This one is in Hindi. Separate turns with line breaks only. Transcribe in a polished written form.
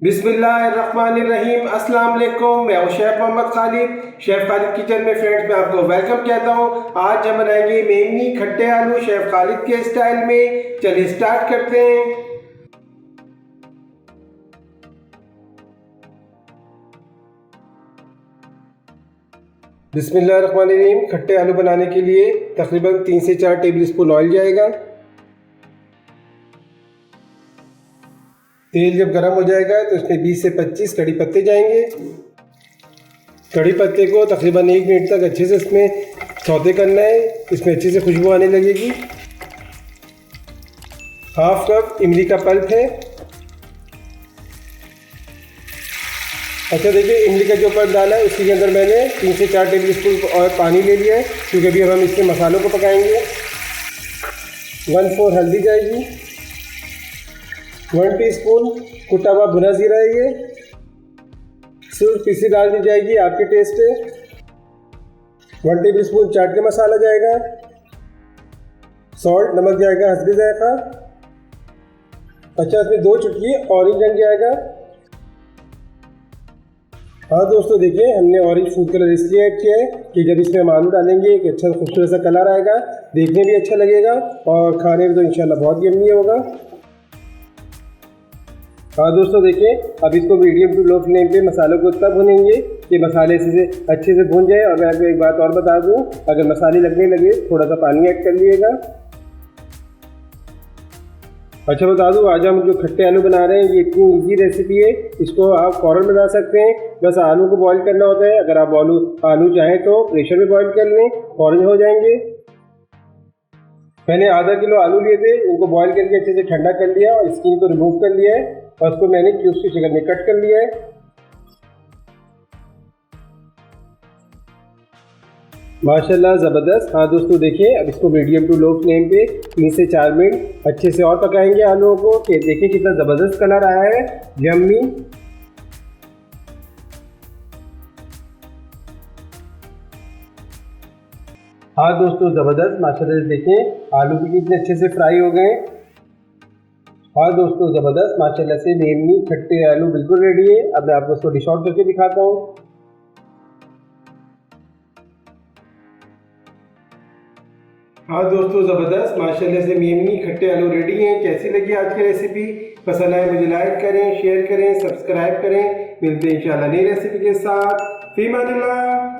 बिस्मिल्लाहिर्रहमानिर्रहीम। अस्सलाम वालेकुम। मैं हूं chef Mohammed Khalid, chef Khalid kitchen में फ्रेंड्स में आपको वेलकम कहता हूं। आज हम बनाएंगे मेमनी खट्टे आलू शेफ खालिद के स्टाइल में। चलिए स्टार्ट करते हैं। बिस्मिल्लाहिर्रहमानिर्रहीम। खट्टे आलू बनाने के लिए तकरीबन 3 से 4 टेबल स्पून ऑयल जाएगा। तेल जब गर्म हो जाएगा तो इसमें 20 से 25 कड़ी पत्ते जाएंगे। कड़ी पत्ते को तकरीबन 1 मिनट तक अच्छे से इसमें सौते करना है। इसमें अच्छे से खुशबू आने लगेगी। हाफ कप इमली का पल्प है। अच्छा देखिए, इमली का जो पल्प डाला है उसके अंदर मैंने 3 से 4 टेबल स्पून और पानी ले लिया है, क्योंकि अभी हम इसमें मसालों को पकाएंगे। 1/4 हल्दी जाएगी। 1 टीस्पून कुटा हुआ भुना जीरा है ये। सिर्फ पीसी दाल दी जाएगी आपके टेस्ट है। 1 टेबल स्पून चाट का मसाला जाएगा। सॉल्ट नमक जाएगा हस्बे जायका। अच्छा, इसमें 2 चुटकी ऑरेंज रंग जाएगा। हाँ दोस्तों देखिए, हमने ऑरेंज फूड कलर इसलिए ऐड किया है कि जब इसमें हम आलू डालेंगे एक अच्छा खूबसूरत सा कलर आएगा, देखने भी अच्छा लगेगा और खाने में तो इंशाल्लाह बहुत यम्मी होगा। हाँ दोस्तों देखिए, अब इसको मीडियम टू लो फ्लेम पे मसालों को तब भुनेंगे कि मसाले अच्छे से भुन जाए। और मैं आपको एक बात और बता दूं, अगर मसाले लगने लगे थोड़ा सा पानी ऐड कर लिएगा। अच्छा बता दूं, आज हम जो खट्टे आलू बना रहे हैं ये इतनी इजी रेसिपी है, इसको आप फ़ौरन बना सकते हैं। बस आलू को बॉईल करना होता है। अगर आप आलू चाहें तो प्रेशर में बॉईल कर लें, फ़ौरन हो जाएंगे। मैंने आधा किलो आलू लिए थे, उनको बॉईल करके अच्छे से ठंडा कर लिया और स्किन को रिमूव कर लिया है और उसको मैंने क्यूब्स की शक्ल में कट कर लिया है। माशाल्लाह ज़बरदस्त। हाँ दोस्तों देखिए, अब इसको मीडियम टू लो फ्लेम पे 3 से 4 मिनट अच्छे से और पकाएंगे आलूओं को कि देखिए कितना ज़बरदस्त कलर आया है, यम्मी। हाँ दोस्तों ज़बरदस्त, माशाल्लाह देखें आलू भी कितने अच्छे से फ्राई हो गए। हाँ दोस्तों ज़बरदस्त, माशाल्लाह से मेमनी खट्टे आलू बिल्कुल रेडी है। अब मैं आपको इसको डिश आउट करके दिखाता हूँ। हाँ दोस्तों ज़बरदस्त, माशाल्लाह से मेमनी खट्टे आलू रेडी हैं। कैसी लगी आज की रेसिपी? पसंद आए मुझे लाइक करें, शेयर करें, सब्सक्राइब करें। मिलते हैं इंशाल्लाह नई रेसिपी के साथ। फी अमानिल्लाह।